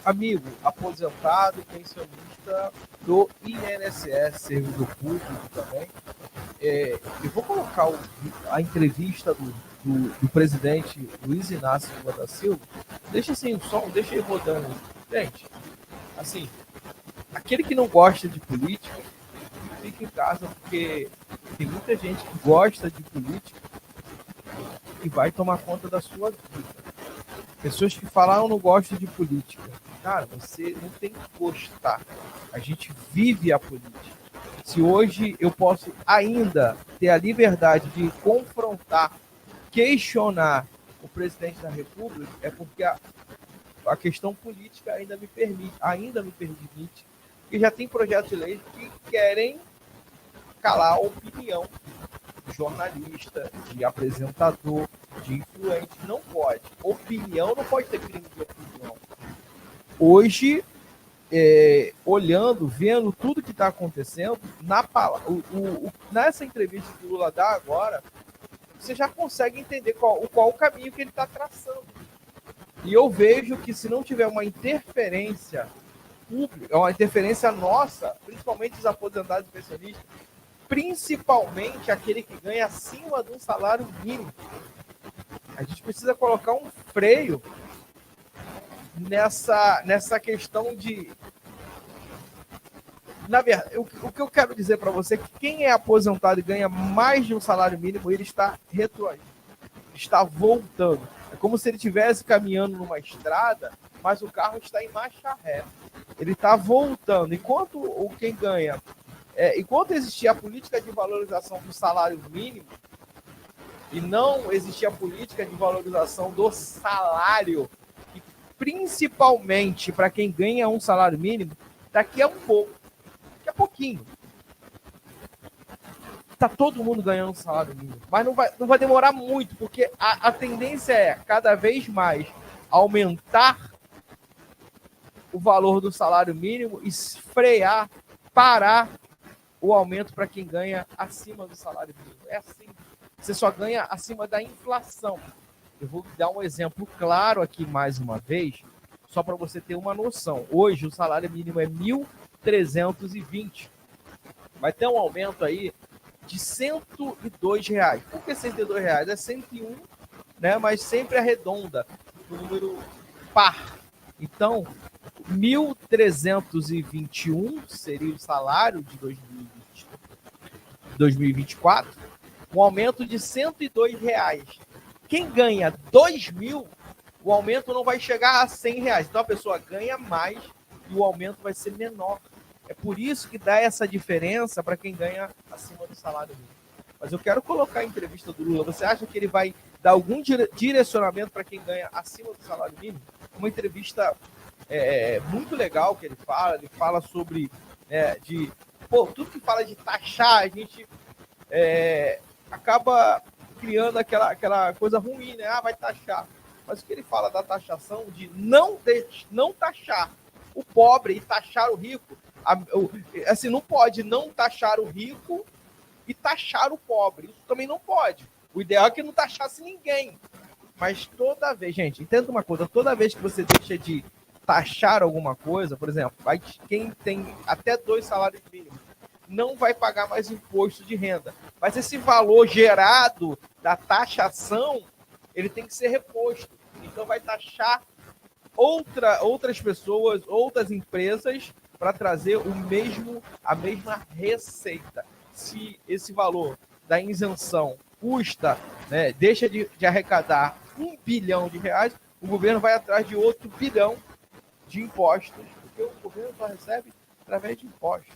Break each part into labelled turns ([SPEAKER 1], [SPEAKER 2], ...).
[SPEAKER 1] amigo aposentado, pensionista do INSS, servidor público também. Eu vou colocar a entrevista do presidente Luiz Inácio Lula da Silva. Deixa assim o som, deixa ele rodando. Gente, assim, aquele que não gosta de política, fica em casa, porque tem muita gente que gosta de política e vai tomar conta da sua vida. Pessoas que falam, eu não gosto de política. Cara, você não tem que gostar. A gente vive a política. Se hoje eu posso ainda ter a liberdade de confrontar, questionar o presidente da República, é porque a questão política ainda me permite, porque já tem projetos de lei que querem calar a opinião de jornalista, de apresentador, de influente. Não pode. Opinião não pode ter crime de opinião. Hoje, olhando, vendo tudo que está acontecendo, nessa entrevista que o Lula dá agora, você já consegue entender qual o caminho que ele está traçando. E eu vejo que se não tiver uma interferência pública, uma interferência nossa, principalmente os aposentados e pensionistas, principalmente aquele que ganha acima de um salário mínimo, a gente precisa colocar um freio nessa questão de... Na verdade, o que eu quero dizer para você é que quem é aposentado e ganha mais de um salário mínimo, ele está retroagindo, está voltando. É como se ele estivesse caminhando numa estrada, mas o carro está em marcha ré. Ele está voltando. Enquanto existia a política de valorização do salário mínimo e não existia a política de valorização do salário, e principalmente para quem ganha um salário mínimo, daqui a pouquinho, tá todo mundo ganhando um salário mínimo. Mas não vai demorar muito, porque a tendência é cada vez mais aumentar o valor do salário mínimo e frear, parar o aumento para quem ganha acima do salário mínimo. É assim. Você só ganha acima da inflação. Eu vou dar um exemplo claro aqui mais uma vez, só para você ter uma noção. Hoje o salário mínimo é 1.320. Vai ter um aumento aí de R$102. Por que R$102? É 101, né? Mas sempre arredonda o número par. Então, 1.321 seria o salário de 2024, um aumento de R$102. Quem ganha 2.000, o aumento não vai chegar a R$100. Então a pessoa ganha mais e o aumento vai ser menor. É por isso que dá essa diferença para quem ganha acima do salário mínimo. Mas eu quero colocar a entrevista do Lula. Você acha que ele vai dar algum direcionamento para quem ganha acima do salário mínimo? Uma entrevista muito legal que ele fala sobre tudo que fala de taxar, a gente acaba criando aquela coisa ruim, né? Vai taxar. Mas o que ele fala da taxação, de não taxar o pobre e taxar o rico, assim, não pode não taxar o rico e taxar o pobre. Isso também não pode. O ideal é que não taxasse ninguém. Mas toda vez, gente, entenda uma coisa, toda vez que você deixa de taxar alguma coisa, por exemplo, quem tem até 2 salários mínimos não vai pagar mais imposto de renda. Mas esse valor gerado da taxação, ele tem que ser reposto. Então vai taxar outras pessoas, outras empresas, para trazer a mesma receita. Se esse valor da isenção custa, né, deixa de arrecadar R$1 bilhão, o governo vai atrás de outro bilhão de impostos, porque o governo só recebe através de impostos.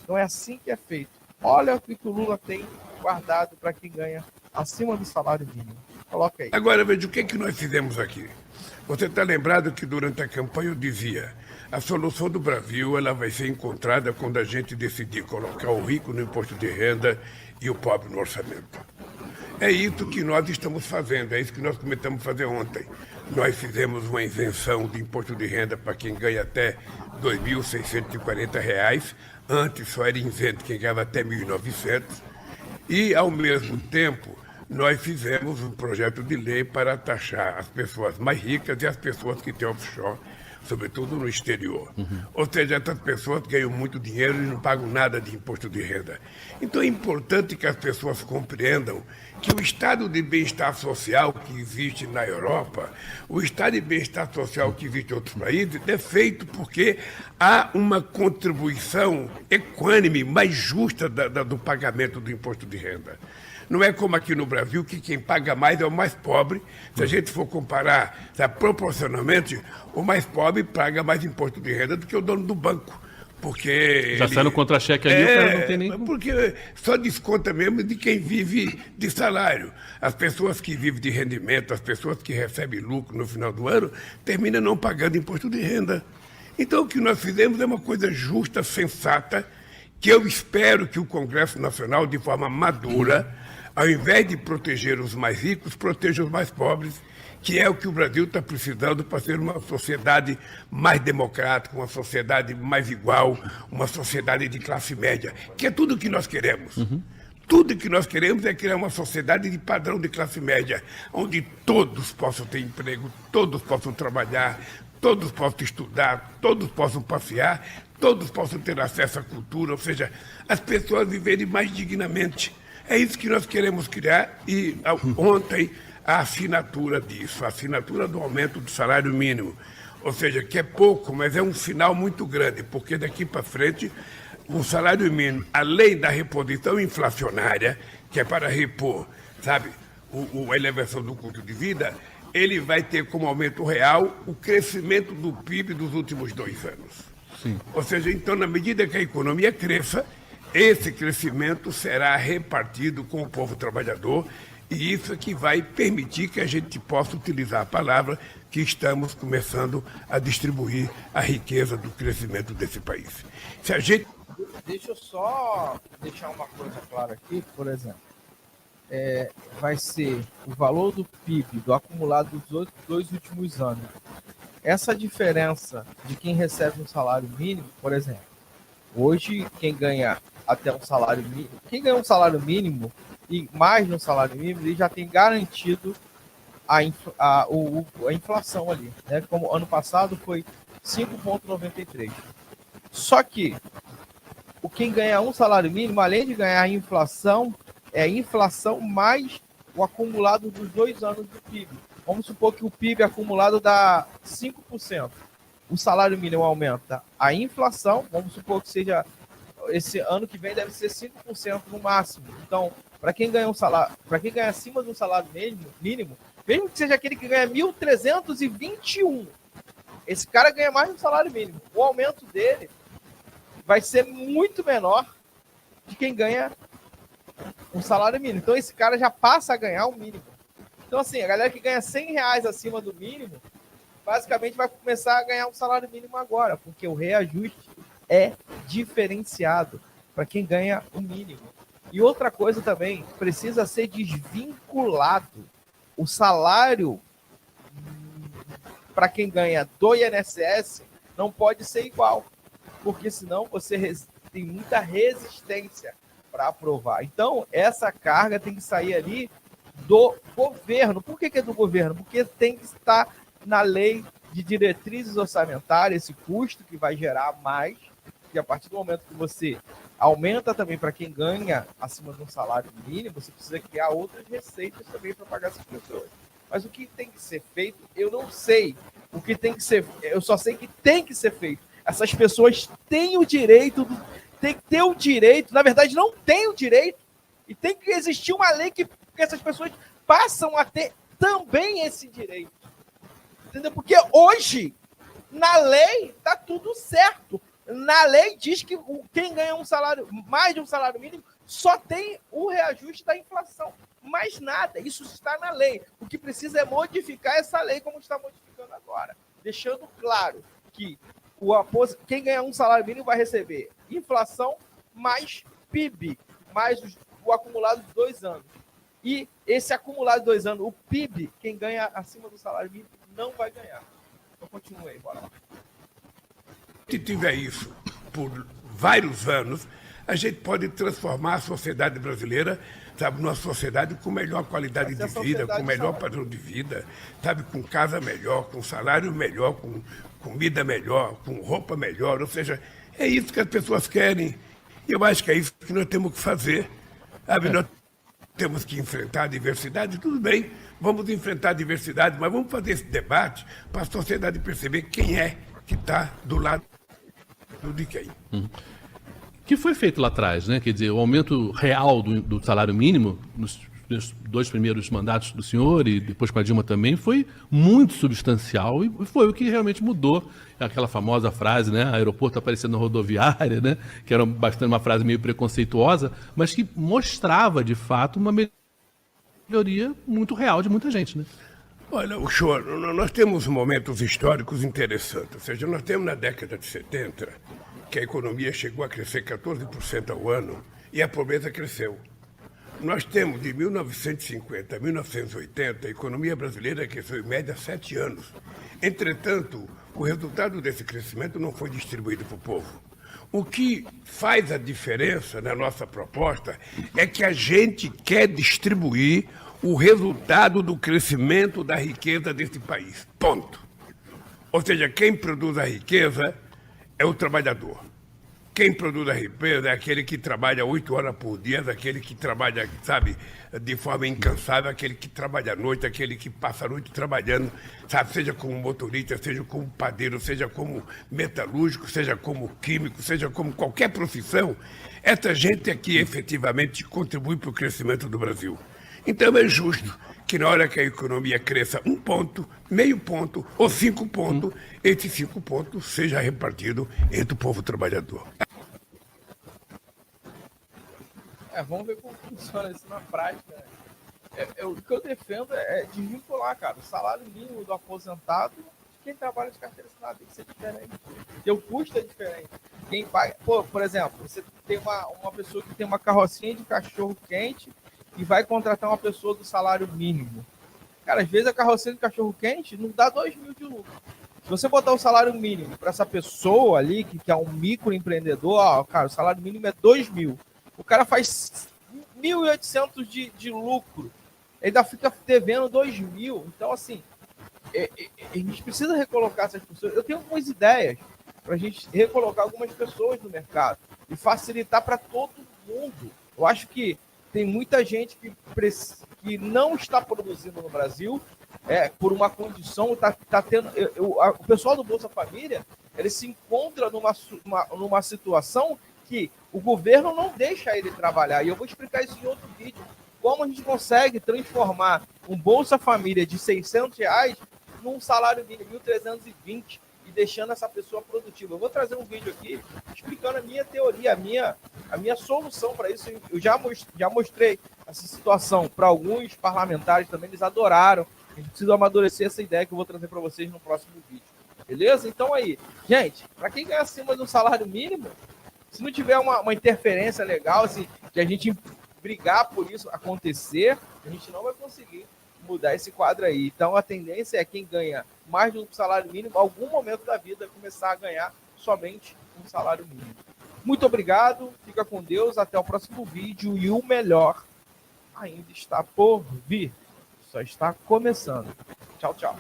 [SPEAKER 1] Então é assim que é feito. Olha o que o Lula tem guardado para quem ganha acima do salário mínimo. Coloca aí.
[SPEAKER 2] Agora, veja, o que nós fizemos aqui? Você está lembrado que durante a campanha eu dizia: a solução do Brasil ela vai ser encontrada quando a gente decidir colocar o rico no imposto de renda e o pobre no orçamento. É isso que nós estamos fazendo, é isso que nós começamos a fazer ontem. Nós fizemos uma isenção de imposto de renda para quem ganha até R$ 2.640. Antes só era isento quem ganhava até R$ 1.900. E, ao mesmo tempo, nós fizemos um projeto de lei para taxar as pessoas mais ricas e as pessoas que têm offshore, sobretudo no exterior. Ou seja, essas pessoas ganham muito dinheiro e não pagam nada de imposto de renda. Então é importante que as pessoas compreendam que o estado de bem-estar social que existe na Europa, o estado de bem-estar social que existe em outros países, é feito porque há uma contribuição equânime, mais justa do pagamento do imposto de renda. Não é como aqui no Brasil, que quem paga mais é o mais pobre. Se a gente for comparar, sabe, proporcionalmente, o mais pobre paga mais imposto de renda do que o dono do banco. Porque
[SPEAKER 3] Já sai no contra-cheque ali, o cara não tem nem...
[SPEAKER 2] Porque só desconta mesmo de quem vive de salário. As pessoas que vivem de rendimento, as pessoas que recebem lucro no final do ano, terminam não pagando imposto de renda. Então, o que nós fizemos é uma coisa justa, sensata, que eu espero que o Congresso Nacional, de forma madura, ao invés de proteger os mais ricos, proteja os mais pobres, que é o que o Brasil está precisando para ser uma sociedade mais democrática, uma sociedade mais igual, uma sociedade de classe média, que é tudo o que nós queremos. Tudo que nós queremos é criar uma sociedade de padrão de classe média, onde todos possam ter emprego, todos possam trabalhar, todos possam estudar, todos possam passear, todos possam ter acesso à cultura, ou seja, as pessoas viverem mais dignamente. É isso que nós queremos criar e ontem a assinatura disso, a assinatura do aumento do salário mínimo. Ou seja, que é pouco, mas é um sinal muito grande, porque daqui para frente o salário mínimo, além da reposição inflacionária, que é para repor, sabe, a elevação do custo de vida, ele vai ter como aumento real o crescimento do PIB dos últimos 2 anos.
[SPEAKER 3] Sim.
[SPEAKER 2] Ou seja, então, na medida que a economia cresça, esse crescimento será repartido com o povo trabalhador e isso é que vai permitir que a gente possa utilizar a palavra que estamos começando a distribuir a riqueza do crescimento desse país. Se a gente...
[SPEAKER 1] Deixa eu só deixar uma coisa clara aqui, por exemplo. Vai ser o valor do PIB, do acumulado dos 2 últimos anos. Essa diferença de quem recebe um salário mínimo, por exemplo, hoje quem ganha até um salário mínimo, quem ganha um salário mínimo e mais no salário mínimo, ele já tem garantido a inflação ali, né? Como ano passado foi 5,93. Só que quem ganha um salário mínimo, além de ganhar a inflação, é a inflação mais o acumulado dos 2 anos do PIB. Vamos supor que o PIB acumulado dá 5%. O salário mínimo aumenta a inflação, vamos supor que seja esse ano que vem deve ser 5% no máximo. Então, para quem ganha acima do salário mínimo, mesmo que seja aquele que ganha 1.321, esse cara ganha mais do salário mínimo. O aumento dele vai ser muito menor de quem ganha um salário mínimo. Então, esse cara já passa a ganhar o mínimo. Então, assim, a galera que ganha R$100 acima do mínimo, basicamente vai começar a ganhar um salário mínimo agora, porque o reajuste é diferenciado para quem ganha o mínimo. E outra coisa também, precisa ser desvinculado. O salário para quem ganha do INSS não pode ser igual, porque senão você tem muita resistência para aprovar. Então, essa carga tem que sair ali do governo. Por que é do governo? Porque tem que estar na lei de diretrizes orçamentárias, esse custo que vai gerar mais, e a partir do momento que você aumenta também para quem ganha acima de um salário mínimo, você precisa criar outras receitas também para pagar essas pessoas. Mas o que tem que ser feito, eu não sei. O que tem que ser, eu só sei que tem que ser feito. Essas pessoas têm o direito, tem que ter o direito, na verdade não tem o direito, e tem que existir uma lei que essas pessoas passam a ter também esse direito. Entendeu? Porque hoje, na lei, tá tudo certo. Na lei diz que quem ganha um salário, mais de um salário mínimo, só tem o reajuste da inflação. Mais nada. Isso está na lei. O que precisa é modificar essa lei como está modificando agora. Deixando claro que quem ganha um salário mínimo vai receber inflação mais PIB, mais o acumulado de 2 anos. E esse acumulado de 2 anos, o PIB, quem ganha acima do salário mínimo, não vai ganhar. Então continue aí, bora lá.
[SPEAKER 2] Se tiver isso por vários anos, a gente pode transformar a sociedade brasileira sabe, numa sociedade com melhor qualidade de vida, com melhor padrão de vida, sabe, com casa melhor, com salário melhor, com comida melhor, com roupa melhor, ou seja, é isso que as pessoas querem. E eu acho que é isso que nós temos que fazer, sabe, nós temos que enfrentar a diversidade, tudo bem, vamos enfrentar a diversidade, mas vamos fazer esse debate para a sociedade perceber quem é que está do lado de quem.
[SPEAKER 3] Que foi feito lá atrás, né? Quer dizer, o aumento real do salário mínimo nos 2 primeiros mandatos do senhor e depois com a Dilma também foi muito substancial e foi o que realmente mudou. Aquela famosa frase, né? Aeroporto aparecendo na rodoviária, né? Que era bastante uma frase meio preconceituosa, mas que mostrava, de fato, uma melhoria muito real de muita gente, né?
[SPEAKER 2] Olha, o senhor, nós temos momentos históricos interessantes. Ou seja, nós temos na década de 70 que a economia chegou a crescer 14% ao ano e a pobreza cresceu. Nós temos, de 1950 a 1980, a economia brasileira cresceu em média 7 anos. Entretanto, o resultado desse crescimento não foi distribuído para o povo. O que faz a diferença na nossa proposta é que a gente quer distribuir o resultado do crescimento da riqueza desse país. Ponto. Ou seja, quem produz a riqueza é o trabalhador. Quem produz a riqueza é aquele que trabalha 8 horas por dia, aquele que trabalha, sabe, de forma incansável, aquele que trabalha à noite, aquele que passa a noite trabalhando, sabe, seja como motorista, seja como padeiro, seja como metalúrgico, seja como químico, seja como qualquer profissão. Essa gente é que efetivamente contribui para o crescimento do Brasil. Então é justo que na hora que a economia cresça 1 ponto, meio ponto ou 5 pontos, esses 5 pontos seja repartido entre o povo trabalhador.
[SPEAKER 1] Vamos ver como funciona isso na prática. O que eu defendo é desvincular, cara, o salário mínimo do aposentado de quem trabalha de carteira assinada. Tem que ser diferente. Porque o custo é diferente. Quem paga, por exemplo, você tem uma pessoa que tem uma carrocinha de cachorro quente e vai contratar uma pessoa do salário mínimo. Cara, às vezes a carrocinha de cachorro-quente não dá 2 mil de lucro. Se você botar o salário mínimo para essa pessoa ali, que é um microempreendedor, cara, o salário mínimo é 2 mil. O cara faz 1.800 de lucro. Ele ainda fica devendo 2 mil. Então, assim, a gente precisa recolocar essas pessoas. Eu tenho algumas ideias para a gente recolocar algumas pessoas no mercado e facilitar para todo mundo. Eu acho que tem muita gente que não está produzindo no Brasil por uma condição, tá tendo. O pessoal do Bolsa Família, ele se encontra numa situação que o governo não deixa ele trabalhar. E eu vou explicar isso em outro vídeo. Como a gente consegue transformar um Bolsa Família de R$600 num salário mínimo de 1.320 e deixando essa pessoa produtiva. Eu vou trazer um vídeo aqui explicando a minha teoria, a minha solução para isso. Eu já mostrei essa situação para alguns parlamentares também, eles adoraram. A gente precisa amadurecer essa ideia que eu vou trazer para vocês no próximo vídeo. Beleza? Então aí, gente, para quem ganha acima do salário mínimo, se não tiver uma interferência legal, assim, de a gente brigar por isso acontecer, a gente não vai conseguir mudar esse quadro aí. Então a tendência é quem ganha mais do salário mínimo, em algum momento da vida, começar a ganhar somente um salário mínimo. Muito obrigado, fica com Deus, até o próximo vídeo e o melhor ainda está por vir. Só está começando. Tchau, tchau.